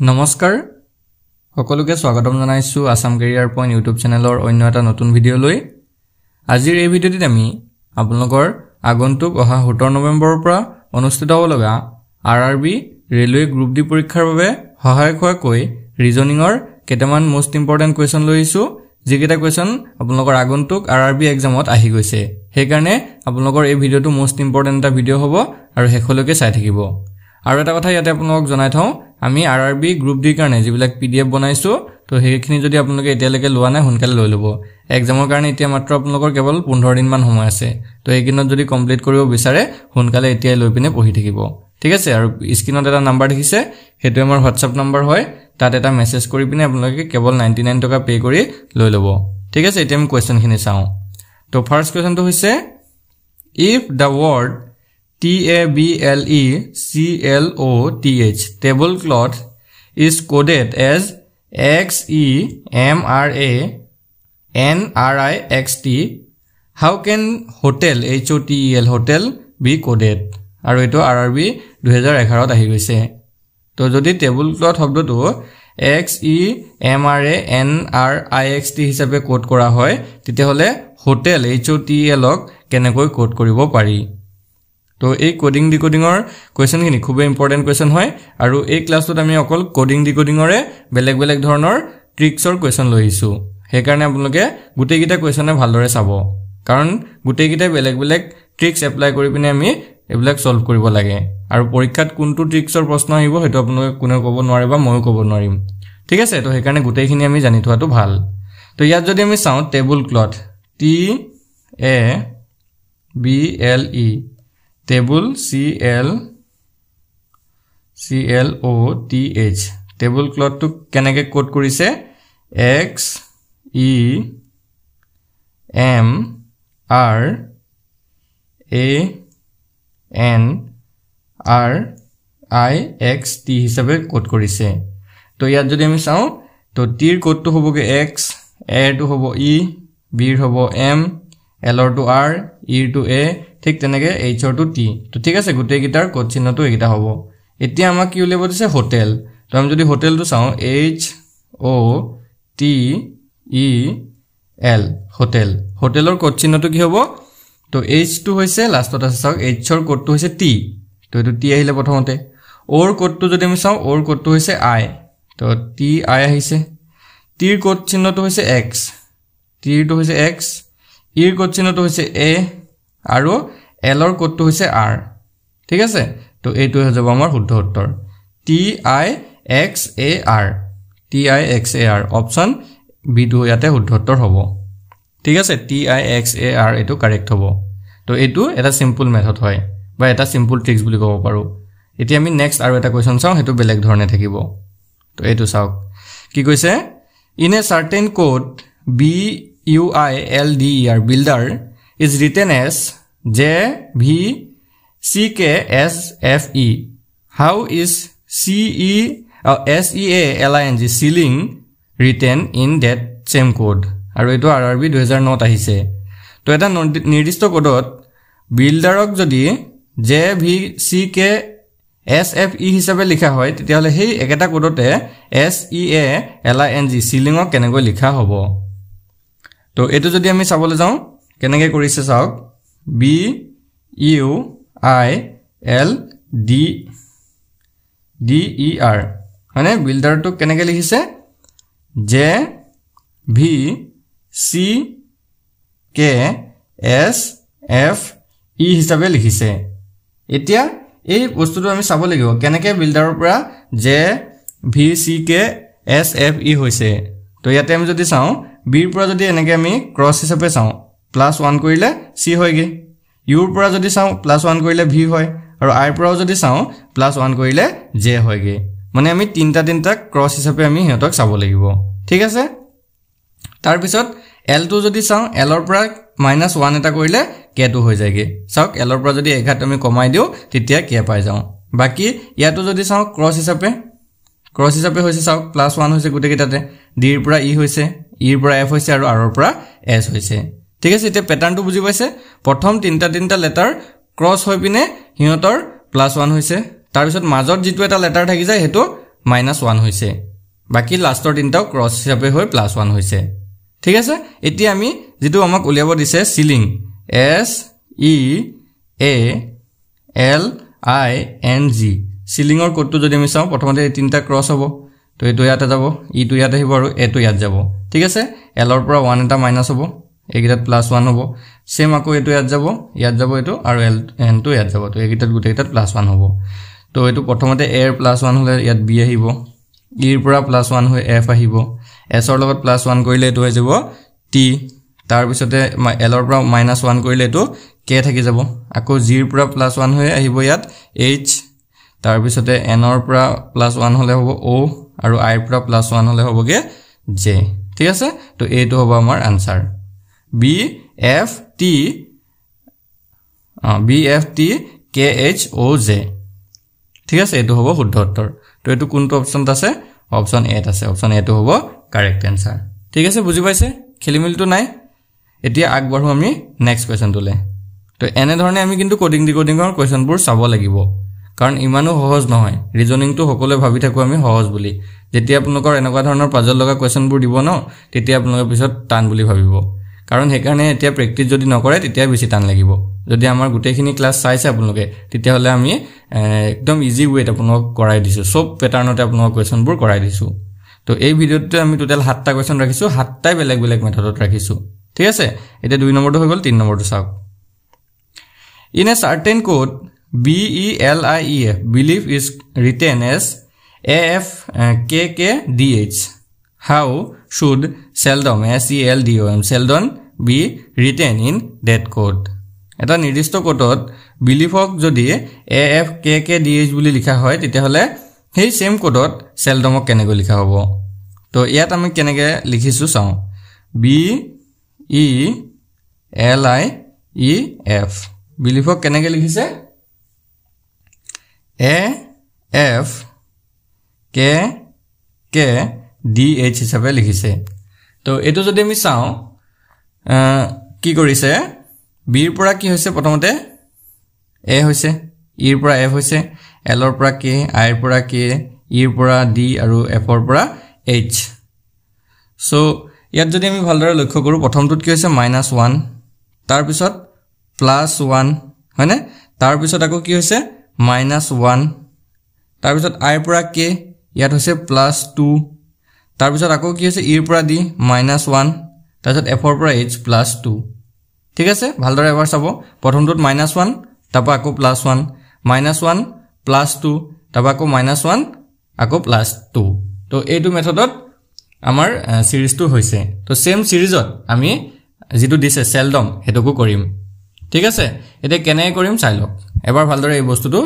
নমস্কাৰ সকলোকে স্বাগতম জনাইছো আসাম কেৰিয়াৰ পইণ্ট ইউটিউব চেনেলৰ অন্য এটা নতুন ভিডিঅ' লৈ আজিৰ এই ভিডিঅ'টিত আমি আপোনালোকৰ আগন্তুক অহা 17 নৱেম্বৰৰ পৰা অনুষ্ঠিত হ'ব লগা আৰআৰবি ৰেলৱে গ্ৰুপ ডি পৰীক্ষাৰ বাবে সহায়ক হোৱাকৈ ৰিজনিংৰ কেইটামান মোষ্ট ইম্পৰ্টেন্ট কোৱেশ্চন লৈছো যিকেইটা কোৱেশ্চন আপোনালোকৰ আগন্তুক আৰআৰবি এক্সামত আহি গৈছে সেইকাৰণে আপোনালোকৰ এই ভিডিঅ'টো মোষ্ট ইম্পৰ্টেন্ট এটা ভিডিঅ' হ'ব আৰু শেষলৈকে চাই থাকিব আৰু এটা কথা ইয়াতে আপোনালোকক জনাই থওঁ আমি আৰআৰবি গ্ৰুপ ডি কাৰণে যিবিলাক পিডিএফ বনাইছো তো সেইখিনি যদি আপোনালোকে এতিয়ালৈকে লোৱা নাই সোনকালে লৈ ল'ব এক্সামৰ কাৰণে এতিয়া মাত্ৰ আপোনালোকৰ কেৱল 15 দিন মান সময় আছে তো এইকিনত যদি কমপ্লিট কৰিব বিচাৰে সোনকালে এতিয়া লৈ পিনে পঢ়ি থাকিব ঠিক আছে আৰু স্ক্ৰিনত এটা নাম্বাৰ দেখিছে হেতু আমাৰ WhatsApp নাম্বাৰ হয় তাত এটা মেছেজ কৰি পিনে আপোনালোকে কেৱল 99 টকা পে কৰি লৈ ল'ব ঠিক আছে এতিয়া আমি কোৱেশ্চনখিনি চাওঁ তো ফাৰ্স্ট কোৱেশ্চনটো হৈছে if the word TABLECLOTH tablecloth is coded as XEMRANRIXT, how can hotel hotel be coded? আৰু এটো RRB 2011 ত আহি গৈছে তো যদি tablecloth শব্দটো XEMRANRIXT হিচাপে কোড কৰা হয় তেতিয়া হলে হোটেল HOTEL ক কেনেকৈ কোড কৰিব পাৰি তো এই কোডিং ডিকোডিংৰ কোৱেশ্চনখিনি খুব ইম্পৰ্টেন্ট কোৱেশ্চন হয় আৰু এই ক্লাছটোত আমি অকল কোডিং ডিকোডিংৰে বেলেগ বেলেগ ধৰণৰ ট্ৰিক্সৰ কোৱেশ্চন লৈছো হেকাৰণে আপোনালোকে গুটেইকিটা কোৱেশ্চনে ভালদৰে চাব কাৰণ গুটেইকিটা বেলেগ বেলেগ ট্ৰিক্স এপ্লাই কৰি পিনে আমি এবিলাক সলভ কৰিব লাগে আৰু পৰীক্ষাত কোনটো ট্ৰিক্সৰ প্ৰশ্ন আহিব হেতু আপোনালোকে কোনে ক'ব নোৱাৰে বা ময়ো ক'ব নোৱাৰিম ঠিক আছে তো হেকাৰণে গুটেইখিনি আমি জানি থোৱাটো ভাল তো ইয়াত যদি আমি চাওঁ table cloth TABLE table CLOTH table cloth to keneke code korise XEMRANRIXT hisabe code korise to yat jodi ami sao to T er code to hobo ge X A to hobo E B hobo M L to R E to A ঠিক তেনেকে H to T তো ঠিক আছে গুটে guitar code চিহ্নটো একিটা হ'ব এতিয়া আমাক কি উলিয়াব দিছে হোটেল তো আমি যদি হোটেলটো চাওঁ HOTEL হোটেল হোটেলৰ কোড চিহ্নটো কি হ'ব তো H টো হৈছে লাষ্টত আছে চাওক H ৰ কোডটো হৈছে T তো এটো T আহিলে প্ৰথমতে ওৰ কোডটো যদি আমি চাওঁ ওৰ কোডটো হৈছে I তো TI আহিছে T ৰ কোড চিহ্নটো হৈছে X T টো হৈছে X E ৰ কোড চিহ্নটো হৈছে A আৰু L ৰ কোডটো হৈছে R ঠিক আছে তো এইটো হৈ যাব আমাৰ শুদ্ধ উত্তৰ TIXAR অপচন বি টো ইয়াতে শুদ্ধ উত্তৰ হ'ব ঠিক আছে TIXAR এটো কাৰেক্ট হ'ব তো এইটো এটা সিম্পল মেথড হয় বা এটা সিম্পল ট্ৰিক্স বুলি ক'ব পাৰো এতিয়া আমি নেক্সট আৰু এটা কোৱেশ্চন চাওঁ হেতু বেলেগ ধৰণে থাকিব তো এইটো চাওক কি কৈছে in a certain code BUILDER builder is written as JVCKSFE. How is SEALING ceiling written in that same code? আৰু এটো RRB 2009 আহিছে তো এটা নিৰ্দিষ্ট কোডত বিল্ডাৰক যদি JVCKSFE হিচাপে লিখা হয় তেতিয়া হলে সেই একেটা কোডতে SEALING ceiling ক কেনেকৈ লিখা হ'ব তো এটো যদি আমি চাবলৈ যাওঁ কেনেকৈ কৰিছে চাওক BUILDER মানে বিল্ডাৰটো কেনেকৈ লিখিছে JVCKSFE হিচাপে লিখিছে এতিয়া এই বস্তুটো আমি চাব লাগিব কেনেকৈ বিল্ডাৰৰ পৰা JVCKSFE হৈছে তো ইয়াতে আমি যদি চাওঁ B ৰ পৰা যদি এনেকৈ আমি ক্ৰস হিচাপে চাওঁ +1 কৰিলে C হয়গে U ৰ পৰা যদি চাওঁ +1 কৰিলে V হয় আৰু I ৰ পৰা যদি চাওঁ +1 কৰিলে J হয়গে মানে আমি তিনটা ক্ৰস হিচাপে আমি হেতক চাব লাগিব ঠিক আছে তাৰ পিছত L টো যদি চাওঁ L ৰ পৰা -1 এটা কৰিলে K টো হৈ যায়গে চাওক L ৰ পৰা যদি এঘাত আমি কমাই দিও তেতিয়া K পাই যাওঁ বাকি ইয়াটো যদি চাওঁ ক্ৰস হিচাপে হৈছে চাওক +1 হৈছে গুটে কিটাতে D ৰ পৰা E হৈছে E ৰ পৰা F হৈছে আৰু R ৰ পৰা S হৈছে ঠিক আছে এতিয়া প্যাটাৰ্নটো বুজি পাইছে প্ৰথম তিনটা লেটাৰ ক্ৰস হৈ পিনে হিয়তৰ +1 হৈছে তাৰ পিছত মাজত যেটো এটা লেটাৰ থাকি যায় হেতু -1 হৈছে বাকি লাষ্টৰ তিনটাও ক্ৰস হিচাপে হৈ +1 হৈছে ঠিক আছে এতিয়া আমি যেটো আমাক উলিয়াব দিছে ceiling S E A L I N G সিলিংৰ কোডটো যদি আমি চাও প্ৰথমতে এই তিনটা ক্ৰস হ'ব তো এটো ইয়াতে যাব ই টু ইয়াতে আহিব আৰু এটো ইয়াত যাব ঠিক আছে L ৰ পৰা 1 এটা মাইনাস হ'ব এইগিটাত +1 হ'ব সেম আকৌ এটো ইয়াত যাব এটো আৰু n টো ইয়াত যাব তো এইগিটাত গুটেইটাত +1 হ'ব তো এটো প্ৰথমতে a ৰ +1 হলে ইয়াত b আহিব e ৰ পৰা +1 হৈ f আহিব s ৰ লগত +1 কৰিলে এটো হৈ যাব t তাৰ পিছতে l ৰ পৰা -1 কৰিলে এটো k থাকি যাব আকৌ g ৰ পৰা +1 হৈ আহিব ইয়াত h তাৰ পিছতে n ৰ পৰা +1 হলে হ'ব o আৰু i ৰ পৰা +1 হলে হ'বগে j ঠিক আছে তো এইটো হ'ব আমাৰ answer b f t k h o j ঠিক আছে এটো হ'ব শুদ্ধ উত্তৰ তো এটো কোনটো অপচন আছে অপচন এ আছে অপচন এ টো হ'ব কারেক্ট আনসার ঠিক আছে বুজি পাইছে খেলিমিলটো নাই এতিয়া আগবাঢ়ো আমি নেক্সট কোৱেশ্চনটোলে তো এনে ধৰণে আমি কিন্তু কোডিং ডিকোডিংৰ কোৱেশ্চনবোৰ চাব লাগিব কাৰণ ইমানো সহজ নহয় ৰিজনিংটো সকলে ভাবি থাকো আমি সহজ বুলি যেতিয়া আপোনালোকৰ এনেকুৱা ধৰণৰ পাজল লগা কোৱেশ্চনবোৰ দিব ন তেতিয়া আপোনালোকে পিছত টান বুলি ভাবিব কাৰণ হেকাৰণে এতিয়া প্ৰেক্টিস যদি নকৰে তেতিয়া বেছি টান লাগিব যদি আমাৰ গুটেখিনি ক্লাস চাইছে আপোনালোকে তেতিয়া হলে আমি একদম ইজি ওয়েত আপোনালোক কৰাই দিছো সব প্যাটাৰ্নতে আপোনালোক কোৱেশ্চনবোৰ কৰাই দিছো তো এই ভিডিওতে আমি টোটাল 7টা কোৱেশ্চন ৰাখিছো 7টাই বেলেগ বেলেগ মেথডত ৰাখিছো ঠিক আছে এটা 2 নম্বৰটো হৈ গল 3 নম্বৰটো চাওক in a certain code BELIEF belief is written as AFKKDH how should seldom seldom be written in that code এটা নিৰ্দিষ্ট কোডত বিলিফক যদি AFKKDH বুলি লিখা হয় তেতিয়া হলে সেই সেম কোডত সেলডমক কেনেকৈ লিখা হ'ব তো ইয়াত আমি কেনেকৈ লিখিছো চাও BELIEF বিলিফক কেনেকৈ লিখিছে AFKKDH হিচাপে লিখিছে তো এটো যদি আমি চাও কি কৰিছে b ৰ পৰা কি হৈছে প্ৰথমতে a হৈছে e ৰ পৰা f হৈছে l ৰ পৰা k i ৰ পৰা k e ৰ পৰা d আৰু f ৰ পৰা h সো ইয়াত যদি আমি ভালদৰে লক্ষ্য কৰো প্ৰথমটোত কি হৈছে -1 তাৰ পিছত +1 হয়নে তাৰ পিছত আকৌ কি হৈছে -1 তাৰ পিছত i ৰ পৰা k ইয়াত হৈছে +2 তাৰ পিছত আকৌ কি হৈছে e ৰ পৰা d -1 তাৰ পিছত f ৰ পৰা h +2 ঠিক আছে ভালদৰে এবাৰ চাব প্ৰথমটোত -1 তাৰপা আকৌ +1 -1 +2 তাৰপা আকৌ -1 আকৌ +2 তো এইটো মেথডত আমাৰ সিৰিজটো হৈছে তো সেম সিৰিজত আমি যেটো দিছে সেলডম হেতকো কৰিম ঠিক আছে এটা কেনে কৰিম চাই লওক এবাৰ ভালদৰে এই বস্তুটো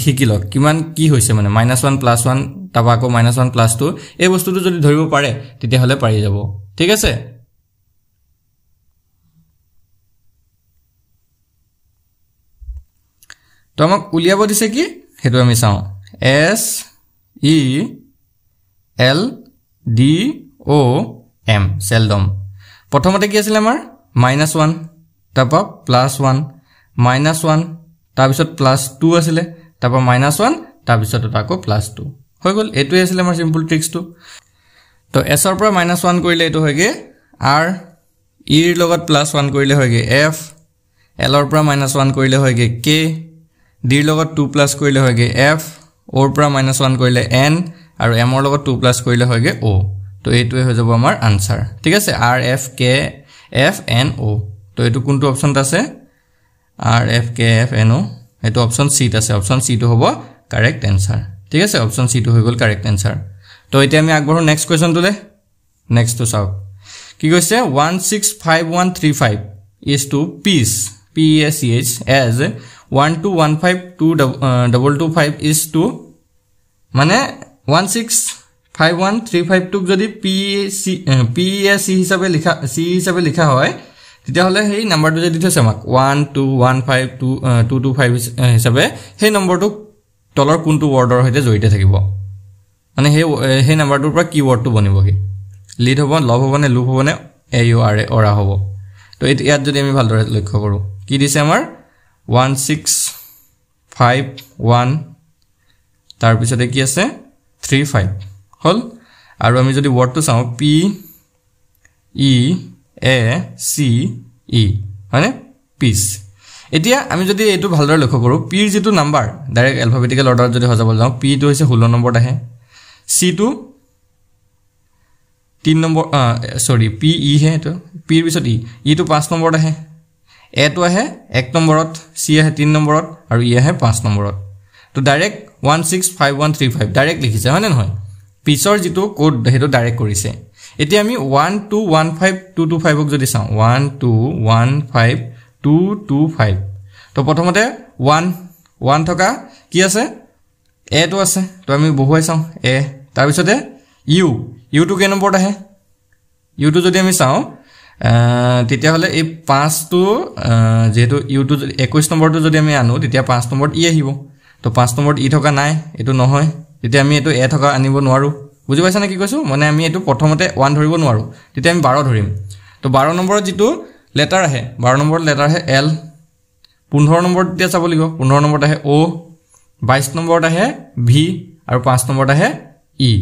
শিকি লওক কিমান কি হৈছে মানে -1 +1 তাৰপা আকৌ -1 +2 এই বস্তুটো যদি ধৰিব পাৰে তেতিয়া হলে পাৰি যাব ঠিক আছে তো আমাক উলিয়াব দিছে কি হেতু আমি চাও S E L D O M seldom প্ৰথমতে কি আছিল আমাৰ -1 তাৰপা +1 -1 তাৰ পিছত +2 আছিল তাৰপা -1 তাৰ পিছত আকৌ +2 হৈ গল এটোই আছিল আমাৰ সিম্পল ট্ৰিক্সটো তো s ৰ পৰা -1 কৰিলে এটো হয়গে r e ৰ লগত +1 কৰিলে হয়গে f l ৰ পৰা -1 কৰিলে হয়গে k d ৰ লগত 2+ কৰিলে হয়গে f o ৰ পৰা -1 কৰিলে n আৰু m ৰ লগত 2+ কৰিলে হয়গে o তো এইটোই হৈ যাব আমাৰ আনসাৰ ঠিক আছে r f k f n o তো এটো কোনটো অপচনত আছে r f k f n o এটো অপচন c ত আছে অপচন c টো হ'ব কারেক্ট আনসার ঠিক আছে অপচন c টো হৈ গল কারেক্ট আনসার তো এতিয়া আমি আগবঢ়ো নেক্সট কোৱেশ্চনটোলে নেক্সট তো চাওক কি কৈছে 165135 is to piece as 1215225 is to মানে 165135 টুক যদি PEC হিচাপে লিখা হয় তেতিয়া হলে সেই নাম্বাৰটো যে দিছে আমাক 1215225 হিচাপে সেই নম্বৰটো তলৰ কোনটো ওয়াৰ্ডৰ হৈতে জড়িত থাকিব মানে সেই নাম্বাৰটোৰ পৰা কি ওয়াৰ্ডটো বনিবগে লিড হ'ব লভ হ'ব নে লুপ হ'ব নে AURA অৰা হ'ব তো ইয়াত যদি আমি ভালদৰে লক্ষ্য কৰো কি দিছে আমাৰ 1651 তাৰ পিছতে কি আছে 35 হল আৰু আমি যদি ওয়ার্ডটো চাও P E A C E মানে পিস এতিয়া আমি যদি এটো ভালদৰে লক্ষ্য কৰো P এৰ যেটো নাম্বাৰ ডাইৰেক্ট অ্যালফাবেটিক্যাল অৰ্ডাৰ যদি হজাব যাও P টো হৈছে 16 নম্বৰত আহে C টো 3 নম্বৰ সৰি P E হে তো P এৰ পিছত E টো 5 নম্বৰত আহে A টো আহে 1 নম্বৰত C আহে 3 নম্বৰত আৰু E আহে 5 নম্বৰত তো ডাইৰেক্ট 165135 ডাইৰেক্ট লিখিছে হয় না নহয় পিছৰ যেটো কোড হেটো ডাইৰেক্ট কৰিছে এতিয়া আমি 1215225 ক যদি চাও 1215225 তো প্ৰথমতে 1 থকা কি আছে A টো আছে তো আমি বহুৱাই চাও A তাৰ পিছতে U টো কে নম্বৰত আহে U টো যদি আমি চাও তেতিয়া হলে এই 5 টো যেটো U টো 21 নম্বৰটো যদি আমি আনো তেতিয়া 5 নম্বৰত E আহিব তো 5 নম্বৰত E থকা নাই এটো নহয় তেতিয়া আমি এটো A থকা আনিব নোৱাৰো বুজি পাইছা না কি কৈছো মানে আমি এটো প্ৰথমতে 1 ধৰিব নোৱাৰো তেতিয়া আমি 12 ধৰিম তো 12 নম্বৰত যেটো লেটাৰ আহে 12 নম্বৰত লেটাৰ আহে L 15 নম্বৰত দিয়া চাব লাগিব 15 নম্বৰত আহে O 22 নম্বৰত আহে V আৰু 5 নম্বৰত আহে E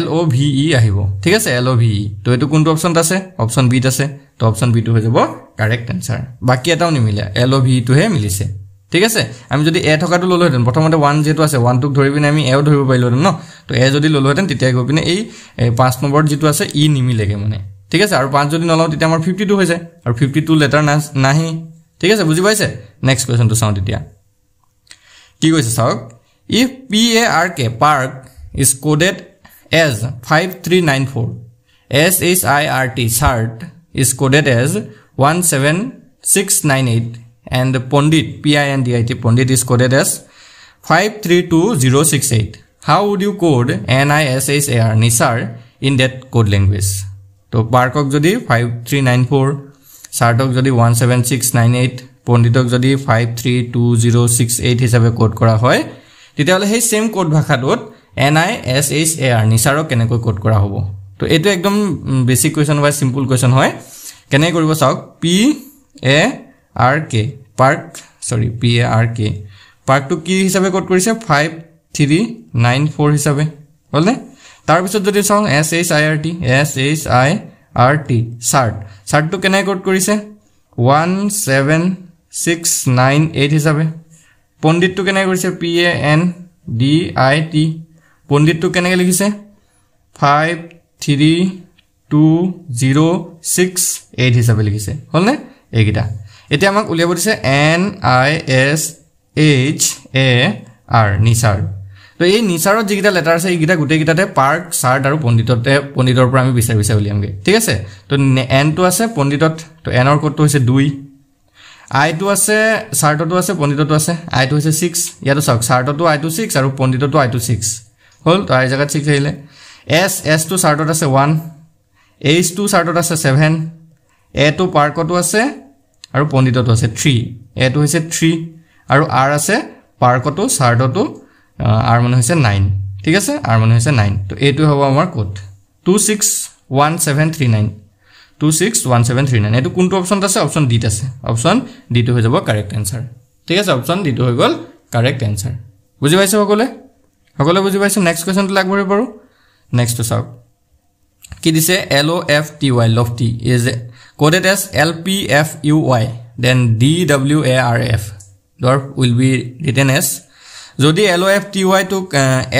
L O V E আহিব ঠিক আছে L O V E তো এটো কোনটো অপচন আছে অপচন বি আছে তো অপচন বি টো হৈ যাব কারেক্ট आंसर বাকি এটাও নিমিলে L O V E টো হে মিলিছে ঠিক আছে আমি যদি A থকাটো ললো হেতেন প্ৰথমতে 1 যেটো আছে 1 টুক ধৰিবিনে আমি A ধৰিব পাইলো ন তো A যদি ললো হেতেন তেতিয়া গৈ পিনে এই 5 নম্বৰ যেটো আছে E নিমিলেগে মানে ঠিক আছে আৰু 5 যদি নলও তেতিয়া আমাৰ 52 হৈ যায় আৰু 52 লেটাৰ নাহি ঠিক আছে বুজি পাইছে নেক্সট কোৱেশ্চন তো চাও তেতিয়া কি কৈছে চাওক if PARK park is coded as 5394 SHIRT shirt is coded as 17698 and Pondit PINDIT Pondit is coded as 532068 how would you code NISHAR Nisar in that code language to parkok jodi 5394 shartok jodi 17698 Ponditok jodi 532068 hisabe code kora hoy তেতিয়া হলে সেই same code ভাষাটোত NISHAR Nisarok কেনেকৈ code কৰা হ'ব তো এটো একদম বেসিক কোৱেশ্চন বা সিম্পল কোৱেশ্চন হয় কেনে কৰিব চাওক PARK park sorry PARK park to কি হিসাবে কোড কৰিছে 5394 হিসাবে হলনে তাৰ পিছত যদি চাও SHIRT shirt to কেনে কোড কৰিছে 17698 হিসাবে পণ্ডিত to কেনে কৰিছে PANDIT পণ্ডিত to কেনে লিখিছে 53206 হিসাবে লিখিছে হলনে এইগিটা এতিয়া আমাক উলিয়াব দিছে NISHAR নিসাৰ তো এই নিসাৰৰ যিগিটা লেটাৰ আছে এইগিটা গুটে গিটাতে পাৰ্ক শাৰ্ট আৰু পণ্ডিতৰ পৰা আমি বিচাৰি উলিয়ামগে ঠিক আছে তো N টো আছে পণ্ডিতত তো N ৰ কোডটো হৈছে 2 I টো আছে শাৰ্টটো আছে পণ্ডিতটো আছে I টো হৈছে 6 ইয়াতো চাওক শাৰ্টটো I টো 6 আৰু পণ্ডিতটো I টো 6 হল তো I জায়গা 6 আহিলে S টো শাৰ্টত আছে 1 H টো শাৰ্টত আছে 7 A টো পাৰ্কটো আছে আৰু পণ্ডিতটো আছে 3 A টো হৈছে 3 আৰু R আছে পাৰ্কটো শাৰ্টটো R মানে হৈছে 9 ঠিক আছে R মানে হৈছে 9 তো এটো হ'ব আমাৰ কোড 261739 261739 এটো কোনটো অপচন আছে অপচন ডি আছে অপচন ডি টো হৈ যাব কারেক্ট आंसर ঠিক আছে অপচন ডি টো হৈ গল কারেক্ট आंसर বুজি পাইছে সকলে বুজি পাইছে নেক্সট কোৱেশ্চন টো লাগবৰে পাৰো নেক্সট তো চাওক কি দিছে LOFTY lofty is coded as LPFUY then DWARF dwarf will be written as যদি LOFTY to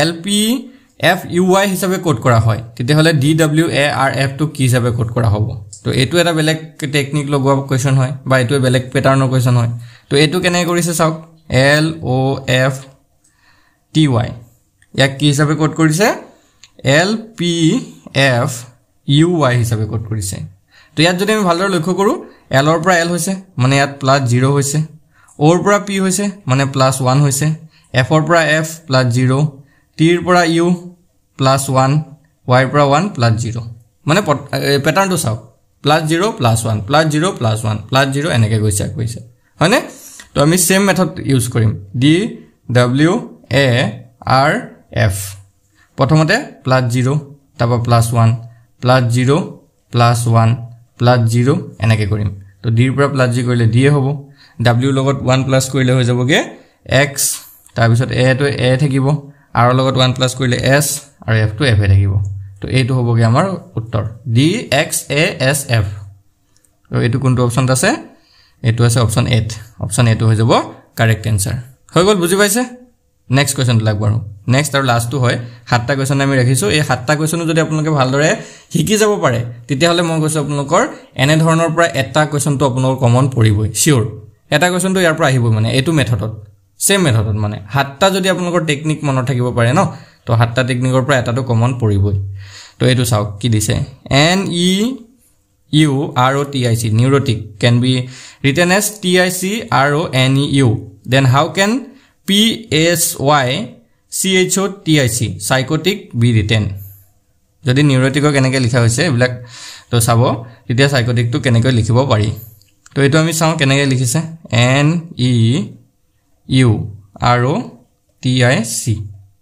LPFUY হিসাবে কোড কৰা হয় তেতিয়া হলে DWARF to কি হিসাবে কোড কৰা হ'ব তো এটো এটা বেলেগ টেকনিক লগোৱা কোৱেশ্চন হয় বা এটো বেলেগ প্যাটাৰ্নৰ কোৱেশ্চন হয় তো এটো কেনে কৰিছে চাওক LOFTY ইয়াক কি হিসাবে কোড কৰিছে LPFUY হিসাবে কোড কৰিছে তো ইয়াত যদি আমি ভালদৰে লক্ষ্য কৰো L ৰ পৰা L হৈছে মানে ইয়াত +0 হৈছে O ৰ পৰা P হৈছে মানে +1 হৈছে F ৰ পৰা F +0 T ৰ পৰা U +1 Y ৰ পৰা 1 +0 মানে প্যাটাৰ্নটো চাওক +0 +1 +0 +1 +0 এনেকৈ গৈছে হয়নে তো আমি সেম মেথড ইউজ কৰিম DWARF প্ৰথমতে +0 তাপা +1 +0 +1 +0 এনেকৈ কৰিম তো D ৰ পৰা +G কৰিলে D হ'ব W লগত 1 প্লাস কৰিলে হৈ যাবগে X তাৰ পিছত A তো A থাকিব r লগত 1 প্লাস কৰিলে s আৰু f টো f এ থাকিব তো এইটো হ'বগে আমাৰ উত্তৰ d x a s f তো এইটো কোনটো অপচন আছে এইটো আছে অপচন 8 অপচন 8 হৈ যাব কারেক্ট आंसर হৈ গল বুজি পাইছে নেক্সট কোৱেশ্চন লাগবাৰো নেক্সট আৰু লাস্ট টো হয় সাতটা কোৱেশ্চন আমি ৰাখিছো এই সাতটা কোৱেশ্চন যদি আপোনালোকে ভালদৰে শিকি যাব পাৰে তেতিয়া হলে মই কৈছো আপোনালোকৰ এনে ধৰণৰ পৰা এটা কোৱেশ্চন তো আপোনালোকৰ কমন পৰিবই সিওৰ এটা কোৱেশ্চন তো ইয়াৰ পৰা আহিব মানে এটো মেথডত সেম মেথডত মানে সাতটা যদি আপোনালোকৰ টেকনিক মনত থাকিব পাৰে ন তো সাতটা টেকনিকৰ পৰা এটাটো কমন পৰিবই তো এইটো চাওক কি দিছে n e u r o t i c neurotic can be written as t i c r o n e u then how can p s y c h o t i c psychotic be written যদি neurotic কেনেকৈ লিখা হৈছে এবিলাক তো চাব তেতিয়া psychotic টো কেনেকৈ লিখিব পাৰি তো এটো আমি চাও কেনেকৈ লিখিছে n e u r o t i c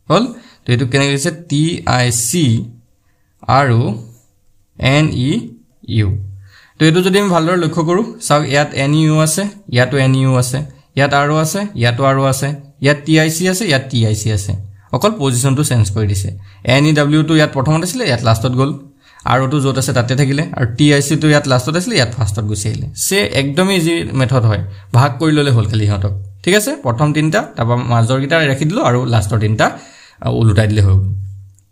হল তো এটো কেনেকৈ লিখিছে t i c r o n e u তো এটো যদি আমি ভালদৰে লক্ষ্য কৰো চাওক ইয়াত n e u আছে ইয়াতো n e u আছে ইয়াত r o আছে ইয়াতো r o আছে ইয়াত t i c আছে ইয়াত t i c আছে অকল পজিশনটো চেঞ্জ কৰি দিছে n e w টো ইয়াত প্ৰথমত আছিল ইয়াত লাষ্টত গল r o টো যত আছে তাতে থাকিলে আৰু t i c টো ইয়াত লাষ্টত আছিল ইয়াত ফাৰ্ষ্টত গুছি আহিলে সে একদম ইজি মেথড হয় ভাগ কৰি ললে হল খালি হতক ঠিক আছে প্ৰথম তিনটা তাপা মাজৰ গিটা ৰাখি দিলো আৰু লাষ্টৰ তিনটা উলুটাই দিলে হৈ গল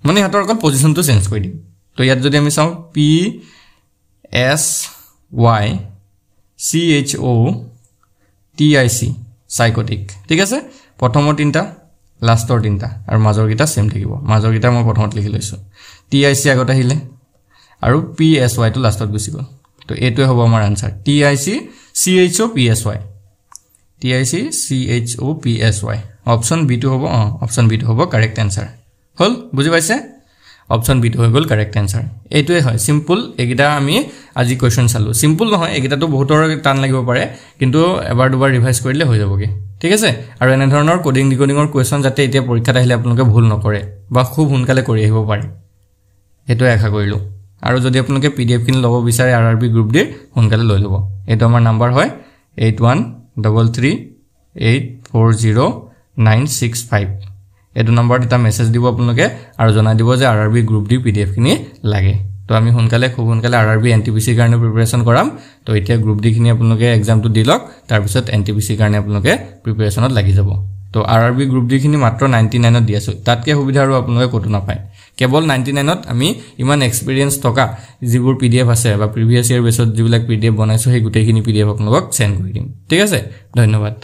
মানে হতৰ অকল পজিশনটো চেঞ্জ কৰি দিম তো ইয়াত যদি আমি চাও p s y c h o t i c psychotic ঠিক আছে প্ৰথমৰ তিনটা লাষ্টৰ তিনটা আৰু মাজৰ গিটা সেম থাকিব মাজৰ গিটা মই প্ৰথমত লিখি লৈছো t i c আগত আহিলে আৰু p s y টো লাষ্টত গুছি গল তো এটোই হ'ব আমাৰ answer t i c c h o p s y t i c c h o p s y option B টো হ'ব অপচন বি টো হ'ব কারেক্ট आंसर হল বুজি পাইছে অপচন বি টো হৈ গল কারেক্ট आंसर এইটোই হয় সিম্পল এগিটা আমি আজি কোৱেশ্চন চালো সিম্পল নহয় এগিটা তো বহুতৰ টান লাগিব পাৰে কিন্তু এবাৰ দুবাৰ ৰিভাইজ কৰিলে হৈ যাবগে ঠিক আছে আৰু এনে ধৰণৰ কোডিং ডিকোডিংৰ কোৱেশ্চন যাতে এতিয়া পৰীক্ষাত আহিলে আপোনালোকে ভুল নকৰে বা খুব সোনকালে কৰি আহিব পাৰে এটো আশা কৰিলো আৰু যদি আপোনালোকে পিডিএফ কিন লব বিচাৰে আৰআৰবি গ্ৰুপ ডি সোনকালে লৈ লব এটো আমাৰ নাম্বাৰ হয় 8133840965 এটো নাম্বাৰত এটা মেছেজ দিব আপোনালোকে আৰু জনাই দিব যে আৰআৰবি গ্ৰুপ ডি পিডিএফ কিনি লাগে তো আমি সোনকালে খুব সোনকালে আৰআৰবি এনটিপিসি কাৰণে প্ৰিপাৰেচন কৰাম তো এতিয়া গ্ৰুপ ডি কিনি আপোনালোকে এক্সামটো দি লওক তাৰ পিছত এনটিপিসি কাৰণে আপোনালোকে প্ৰিপাৰেচনত লাগি যাব তো আৰআৰবি গ্ৰুপ ডি কিনি মাত্ৰ 99 ত দি আছো তাতকে সুবিধা আৰু আপোনালোকে কতো নাপায় কেৱল 99 ত আমি ইমান এক্সপেৰিয়েন্স থকা যিবোৰ পিডিএফ আছে বা প্ৰিভিয়াস ইয়াৰ বেছত যিবিলাক পিডিএফ বনাইছো সেই গুটেইখিনি পিডিএফ আপোনালোকক সেন্ড কৰি দিম ঠিক আছে ধন্যবাদ